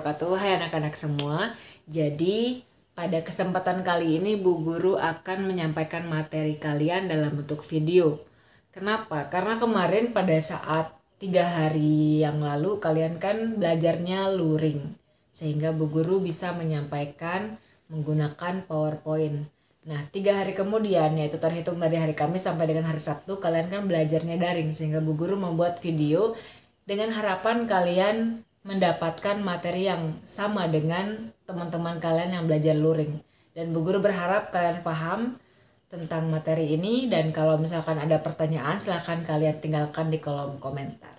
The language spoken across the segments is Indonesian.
wabarakatuh. Hai anak-anak semua. Jadi pada kesempatan kali ini Bu Guru akan menyampaikan materi kalian dalam bentuk video. Kenapa? Karena kemarin pada saat 3 hari yang lalu kalian kan belajarnya luring. Sehingga Bu Guru bisa menyampaikan menggunakan PowerPoint. Nah 3 hari kemudian, yaitu terhitung dari hari Kamis sampai dengan hari Sabtu, kalian kan belajarnya daring. Sehingga Bu Guru membuat video dengan harapan kalian mendapatkan materi yang sama dengan teman-teman kalian yang belajar luring. Dan Bu Guru berharap kalian paham tentang materi ini, dan kalau misalkan ada pertanyaan silahkan kalian tinggalkan di kolom komentar.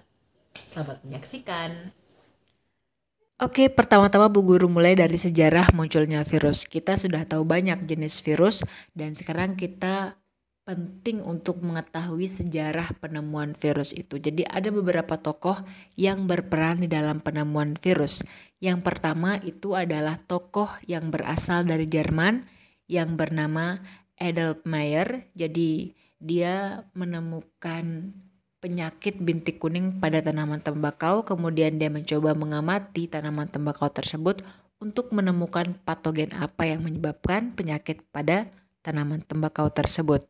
Selamat menyaksikan. Oke, pertama-tama Bu Guru mulai dari sejarah munculnya virus. Kita sudah tahu banyak jenis virus dan sekarang kita penting untuk mengetahui sejarah penemuan virus itu. Jadi ada beberapa tokoh yang berperan di dalam penemuan virus. Yang pertama itu adalah tokoh yang berasal dari Jerman yang bernama Adolf Meyer. Jadi dia menemukan penyakit bintik kuning pada tanaman tembakau, kemudian dia mencoba mengamati tanaman tembakau tersebut untuk menemukan patogen apa yang menyebabkan penyakit pada tanaman tembakau tersebut.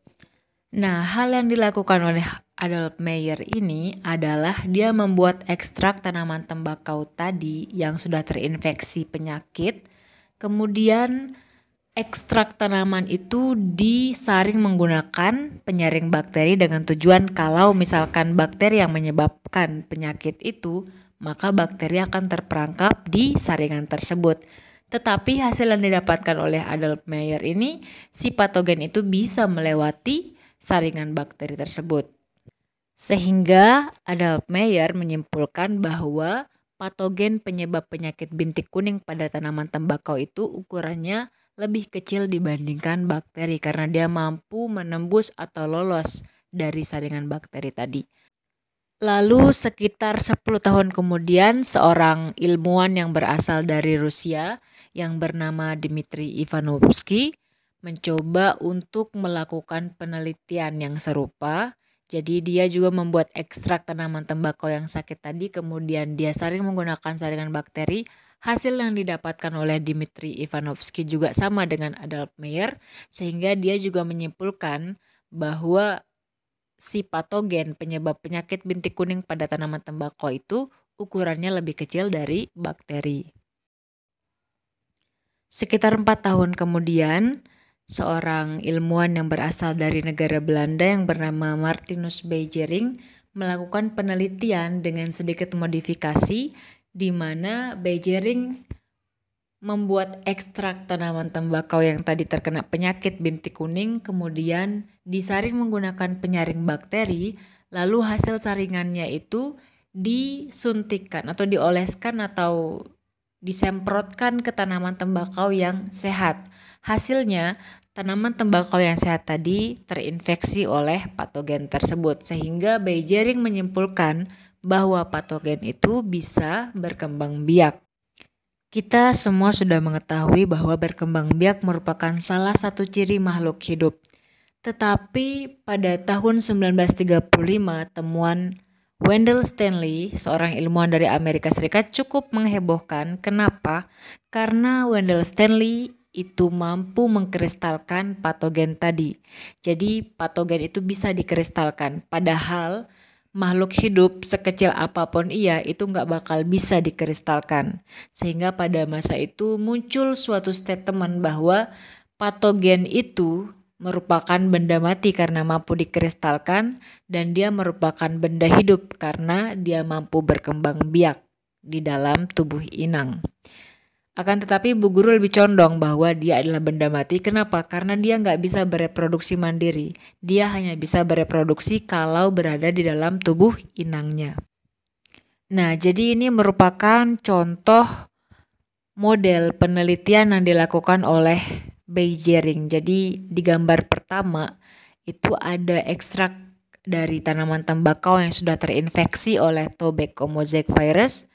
Nah, hal yang dilakukan oleh Adolf Meyer ini adalah dia membuat ekstrak tanaman tembakau tadi yang sudah terinfeksi penyakit, kemudian ekstrak tanaman itu disaring menggunakan penyaring bakteri dengan tujuan kalau misalkan bakteri yang menyebabkan penyakit itu, maka bakteri akan terperangkap di saringan tersebut. Tetapi hasil yang didapatkan oleh Adolf Meyer ini, si patogen itu bisa melewati saringan bakteri tersebut. Sehingga Adolf Meyer menyimpulkan bahwa patogen penyebab penyakit bintik kuning pada tanaman tembakau itu ukurannya lebih kecil dibandingkan bakteri karena dia mampu menembus atau lolos dari saringan bakteri tadi. Lalu sekitar 10 tahun kemudian seorang ilmuwan yang berasal dari Rusia yang bernama Dmitry Ivanovsky mencoba untuk melakukan penelitian yang serupa. Jadi dia juga membuat ekstrak tanaman tembakau yang sakit tadi, kemudian dia saring menggunakan saringan bakteri. Hasil yang didapatkan oleh Dmitry Ivanovsky juga sama dengan Adolf Meyer, sehingga dia juga menyimpulkan bahwa si patogen penyebab penyakit bintik kuning pada tanaman tembakau itu ukurannya lebih kecil dari bakteri. Sekitar 4 tahun kemudian, seorang ilmuwan yang berasal dari negara Belanda yang bernama Martinus Beijering melakukan penelitian dengan sedikit modifikasi, di mana Beijering membuat ekstrak tanaman tembakau yang tadi terkena penyakit bintik kuning, kemudian disaring menggunakan penyaring bakteri, lalu hasil saringannya itu disuntikkan atau dioleskan atau disemprotkan ke tanaman tembakau yang sehat. Hasilnya, tanaman tembakau yang sehat tadi terinfeksi oleh patogen tersebut, sehingga Beijering menyimpulkan bahwa patogen itu bisa berkembang biak. Kita semua sudah mengetahui bahwa berkembang biak merupakan salah satu ciri makhluk hidup. Tetapi pada tahun 1935, temuan Wendell Stanley, seorang ilmuwan dari Amerika Serikat, cukup menghebohkan. Kenapa? Karena Wendell Stanley itu mampu mengkristalkan patogen tadi. Jadi patogen itu bisa dikristalkan. Padahal makhluk hidup sekecil apapun ia itu nggak bakal bisa dikristalkan. Sehingga pada masa itu muncul suatu statement bahwa patogen itu merupakan benda mati karena mampu dikristalkan, dan dia merupakan benda hidup karena dia mampu berkembang biak di dalam tubuh inang. Akan tetapi Bu Guru lebih condong bahwa dia adalah benda mati. Kenapa? Karena dia nggak bisa bereproduksi mandiri. Dia hanya bisa bereproduksi kalau berada di dalam tubuh inangnya. Nah, jadi ini merupakan contoh model penelitian yang dilakukan oleh Beijering. Jadi di gambar pertama itu ada ekstrak dari tanaman tembakau yang sudah terinfeksi oleh tobacco mosaic virus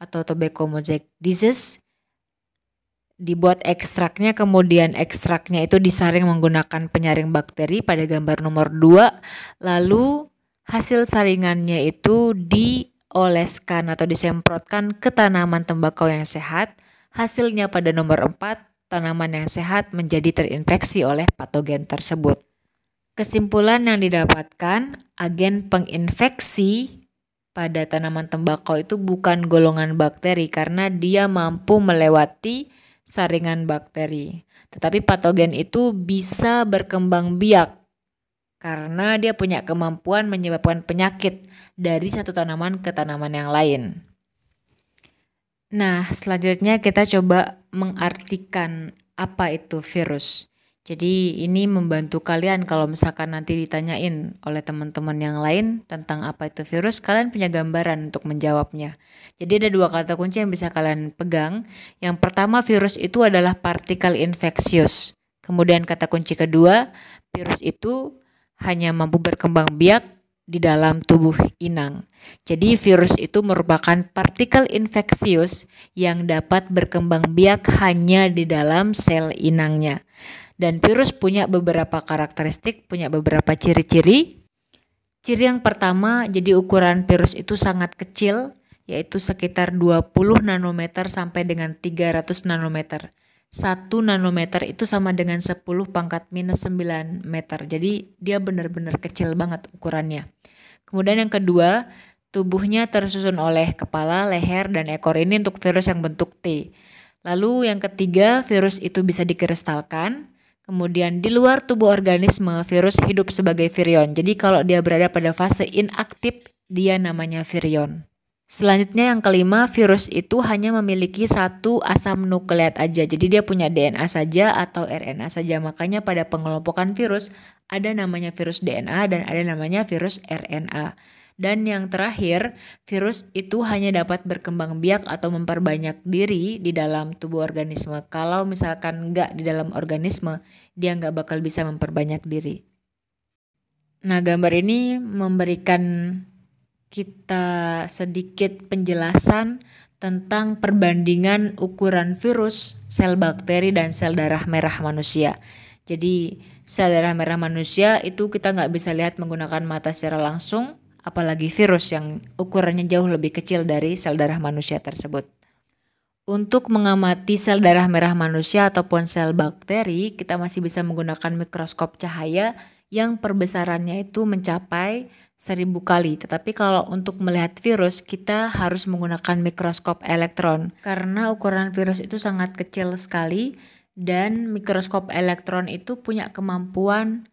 atau tobacco mosaic disease. Dibuat ekstraknya, kemudian ekstraknya itu disaring menggunakan penyaring bakteri pada gambar nomor 2. Lalu hasil saringannya itu dioleskan atau disemprotkan ke tanaman tembakau yang sehat. Hasilnya pada nomor 4, tanaman yang sehat menjadi terinfeksi oleh patogen tersebut. Kesimpulan yang didapatkan, agen penginfeksi pada tanaman tembakau itu bukan golongan bakteri karena dia mampu melewati saringan bakteri. Tetapi patogen itu bisa berkembang biak karena dia punya kemampuan menyebabkan penyakit dari satu tanaman ke tanaman yang lain. Nah, selanjutnya kita coba mengartikan apa itu virus. Jadi ini membantu kalian kalau misalkan nanti ditanyain oleh teman-teman yang lain tentang apa itu virus, kalian punya gambaran untuk menjawabnya. Jadi ada 2 kata kunci yang bisa kalian pegang. Yang pertama, virus itu adalah partikel infeksius. Kemudian kata kunci kedua, virus itu hanya mampu berkembang biak di dalam tubuh inang. Jadi virus itu merupakan partikel infeksius yang dapat berkembang biak hanya di dalam sel inangnya. Dan virus punya beberapa karakteristik, punya beberapa ciri-ciri. Ciri yang pertama, jadi ukuran virus itu sangat kecil, yaitu sekitar 20 nanometer sampai dengan 300 nanometer. 1 nanometer itu sama dengan 10 pangkat minus 9 meter. Jadi dia benar-benar kecil banget ukurannya. Kemudian yang kedua, tubuhnya tersusun oleh kepala, leher, dan ekor ini untuk virus yang bentuk T. Lalu yang ketiga, virus itu bisa dikristalkan. Kemudian di luar tubuh organisme, virus hidup sebagai virion. Jadi kalau dia berada pada fase inaktif, dia namanya virion. Selanjutnya yang kelima, virus itu hanya memiliki 1 asam nukleat aja. Jadi dia punya DNA saja atau RNA saja. Makanya pada pengelompokan virus ada namanya virus DNA dan ada namanya virus RNA. Dan yang terakhir, virus itu hanya dapat berkembang biak atau memperbanyak diri di dalam tubuh organisme. Kalau misalkan nggak di dalam organisme, dia nggak bakal bisa memperbanyak diri. Nah, gambar ini memberikan kita sedikit penjelasan tentang perbandingan ukuran virus, sel bakteri, dan sel darah merah manusia. Jadi sel darah merah manusia itu kita nggak bisa lihat menggunakan mata secara langsung, apalagi virus yang ukurannya jauh lebih kecil dari sel darah manusia tersebut. Untuk mengamati sel darah merah manusia ataupun sel bakteri, kita masih bisa menggunakan mikroskop cahaya yang perbesarannya itu mencapai 1000 kali. Tetapi kalau untuk melihat virus, kita harus menggunakan mikroskop elektron. Karena ukuran virus itu sangat kecil sekali dan mikroskop elektron itu punya kemampuan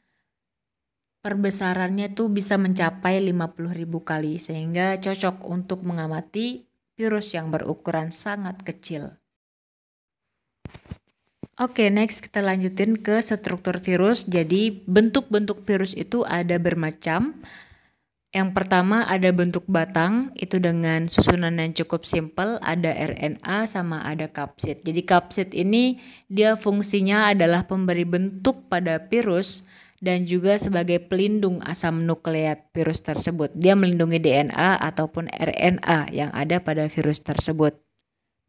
perbesarannya tuh bisa mencapai 50.000 kali sehingga cocok untuk mengamati virus yang berukuran sangat kecil. Oke, next kita lanjutin ke struktur virus. Jadi bentuk-bentuk virus itu ada bermacam. Yang pertama ada bentuk batang, itu dengan susunan yang cukup simpel, ada RNA sama ada kapsid. Jadi kapsid ini dia fungsinya adalah pemberi bentuk pada virus dan juga sebagai pelindung asam nukleat virus tersebut. Dia melindungi DNA ataupun RNA yang ada pada virus tersebut.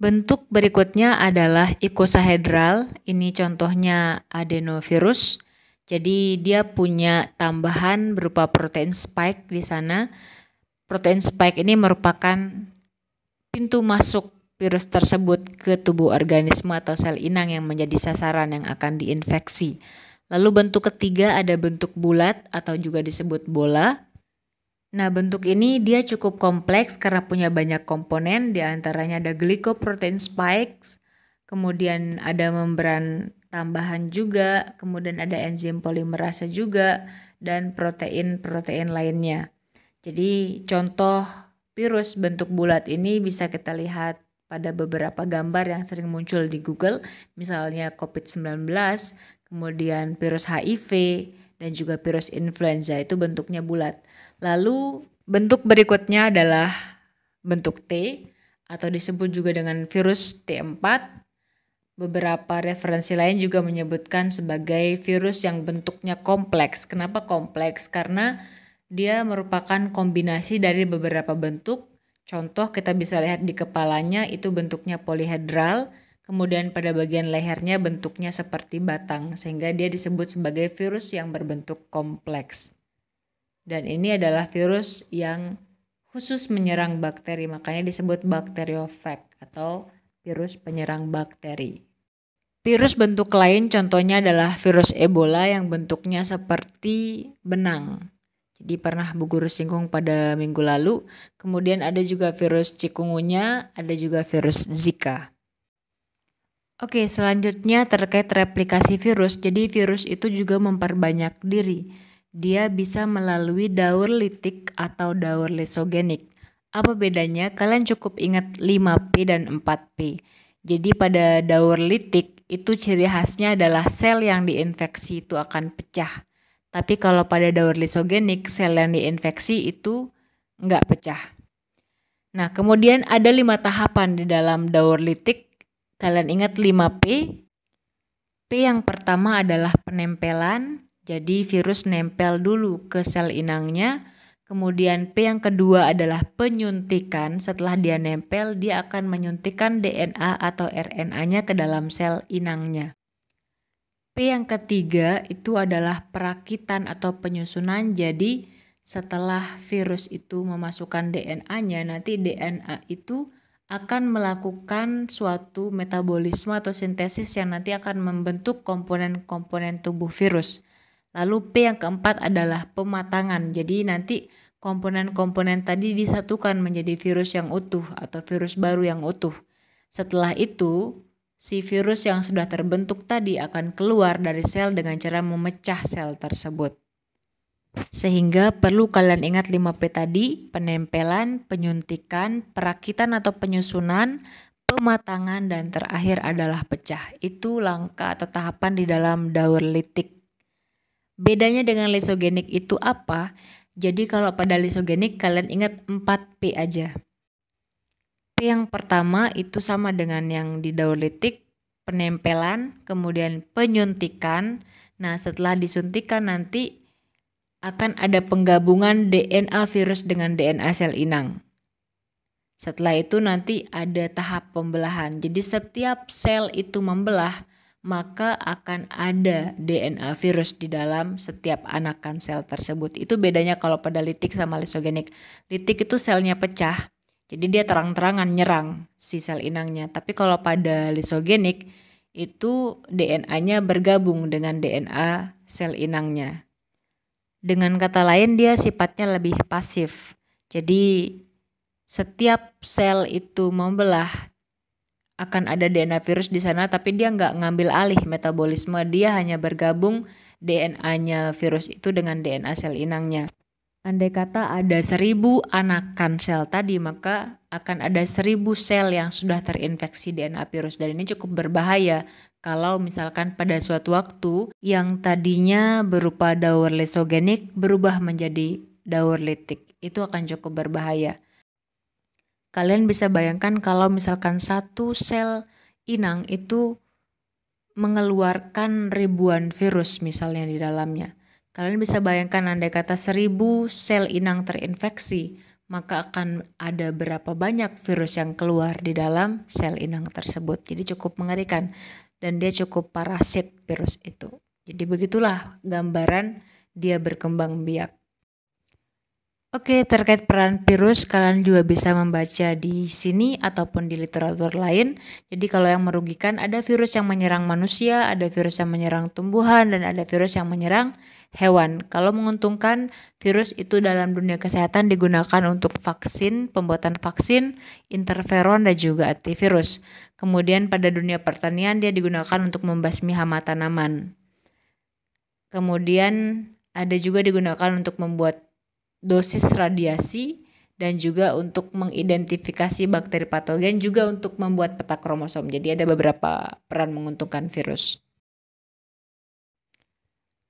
Bentuk berikutnya adalah ikosahedral. Ini contohnya adenovirus. Jadi dia punya tambahan berupa protein spike di sana. Protein spike ini merupakan pintu masuk virus tersebut ke tubuh organisme atau sel inang yang menjadi sasaran yang akan diinfeksi. Lalu bentuk ketiga ada bentuk bulat atau juga disebut bola. Nah, bentuk ini dia cukup kompleks karena punya banyak komponen, di antaranya ada glycoprotein spikes, kemudian ada membran tambahan juga, kemudian ada enzim polimerase juga, dan protein-protein lainnya. Jadi contoh virus bentuk bulat ini bisa kita lihat pada beberapa gambar yang sering muncul di Google, misalnya COVID-19, kemudian virus HIV, dan juga virus influenza itu bentuknya bulat. Lalu bentuk berikutnya adalah bentuk T atau disebut juga dengan virus T4. Beberapa referensi lain juga menyebutkan sebagai virus yang bentuknya kompleks. Kenapa kompleks? Karena dia merupakan kombinasi dari beberapa bentuk. Contoh kita bisa lihat di kepalanya itu bentuknya polihedral. Kemudian pada bagian lehernya bentuknya seperti batang, sehingga dia disebut sebagai virus yang berbentuk kompleks. Dan ini adalah virus yang khusus menyerang bakteri, makanya disebut bakteriofag atau virus penyerang bakteri. Virus bentuk lain contohnya adalah virus Ebola yang bentuknya seperti benang. Jadi pernah Bu Guru singgung pada minggu lalu. Kemudian ada juga virus chikungunya, ada juga virus Zika. Oke, selanjutnya terkait replikasi virus. Jadi virus itu juga memperbanyak diri. Dia bisa melalui daur litik atau daur lisogenik. Apa bedanya? Kalian cukup ingat 5P dan 4P. Jadi pada daur litik itu ciri khasnya adalah sel yang diinfeksi itu akan pecah. Tapi kalau pada daur lisogenik, sel yang diinfeksi itu nggak pecah. Nah, kemudian ada 5 tahapan di dalam daur litik. Kalian ingat 5P? P yang pertama adalah penempelan. Jadi virus nempel dulu ke sel inangnya. Kemudian P yang kedua adalah penyuntikan. Setelah dia nempel, dia akan menyuntikkan DNA atau RNA-nya ke dalam sel inangnya. P yang ketiga itu adalah perakitan atau penyusunan. Jadi setelah virus itu memasukkan DNA-nya, nanti DNA itu akan melakukan suatu metabolisme atau sintesis yang nanti akan membentuk komponen-komponen tubuh virus. Lalu P yang keempat adalah pematangan. Jadi nanti komponen-komponen tadi disatukan menjadi virus yang utuh atau virus baru yang utuh. Setelah itu, si virus yang sudah terbentuk tadi akan keluar dari sel dengan cara memecah sel tersebut. Sehingga perlu kalian ingat 5P tadi, penempelan, penyuntikan, perakitan atau penyusunan, pematangan, dan terakhir adalah pecah. Itu langkah atau tahapan di dalam daur litik. Bedanya dengan lisogenik itu apa? Jadi kalau pada lisogenik kalian ingat 4P aja. P yang pertama itu sama dengan yang di daur litik, penempelan, kemudian penyuntikan. Nah, setelah disuntikan nanti akan ada penggabungan DNA virus dengan DNA sel inang. Setelah itu nanti ada tahap pembelahan. Jadi setiap sel itu membelah, maka akan ada DNA virus di dalam setiap anakan sel tersebut. Itu bedanya kalau pada litik sama lisogenik. Litik itu selnya pecah, jadi dia terang-terangan nyerang si sel inangnya. Tapi kalau pada lisogenik, itu DNA-nya bergabung dengan DNA sel inangnya. Dengan kata lain, dia sifatnya lebih pasif. Jadi setiap sel itu membelah, akan ada DNA virus di sana, tapi dia nggak ngambil alih metabolisme. Dia hanya bergabung DNA-nya virus itu dengan DNA sel inangnya. Andai kata ada 1000 anakan sel tadi, maka akan ada 1000 sel yang sudah terinfeksi DNA virus. Dan ini cukup berbahaya kalau misalkan pada suatu waktu yang tadinya berupa daur lisogenik berubah menjadi daur litik. Itu akan cukup berbahaya. Kalian bisa bayangkan kalau misalkan satu sel inang itu mengeluarkan ribuan virus misalnya di dalamnya. Kalian bisa bayangkan andai kata 1000 sel inang terinfeksi, maka akan ada berapa banyak virus yang keluar di dalam sel inang tersebut. Jadi cukup mengerikan dan dia cukup parasit virus itu. Jadi begitulah gambaran dia berkembang biak. Oke, terkait peran virus kalian juga bisa membaca di sini ataupun di literatur lain. Jadi kalau yang merugikan ada virus yang menyerang manusia, ada virus yang menyerang tumbuhan, dan ada virus yang menyerang hewan. Kalau menguntungkan, virus itu dalam dunia kesehatan digunakan untuk vaksin, pembuatan vaksin, interferon, dan juga antivirus. Kemudian pada dunia pertanian dia digunakan untuk membasmi hama tanaman. Kemudian ada juga digunakan untuk membuat dosis radiasi dan juga untuk mengidentifikasi bakteri patogen, juga untuk membuat peta kromosom. Jadi ada beberapa peran menguntungkan virus.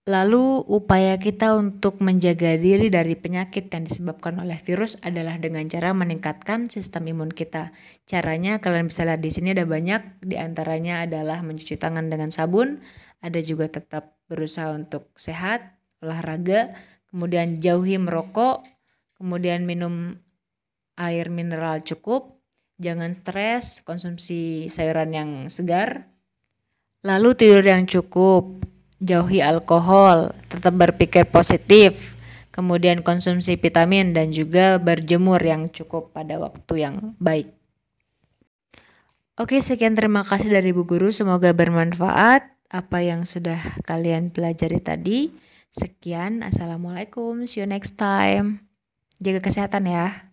Lalu upaya kita untuk menjaga diri dari penyakit yang disebabkan oleh virus adalah dengan cara meningkatkan sistem imun kita. Caranya kalian bisa lihat di sini ada banyak, di antaranya adalah mencuci tangan dengan sabun, ada juga tetap berusaha untuk sehat, olahraga, kemudian jauhi merokok, kemudian minum air mineral cukup, jangan stres, konsumsi sayuran yang segar, lalu tidur yang cukup, jauhi alkohol, tetap berpikir positif, kemudian konsumsi vitamin dan juga berjemur yang cukup pada waktu yang baik. Oke, sekian terima kasih dari Bu Guru, semoga bermanfaat apa yang sudah kalian pelajari tadi. Sekian, assalamualaikum, see you next time. Jaga kesehatan ya.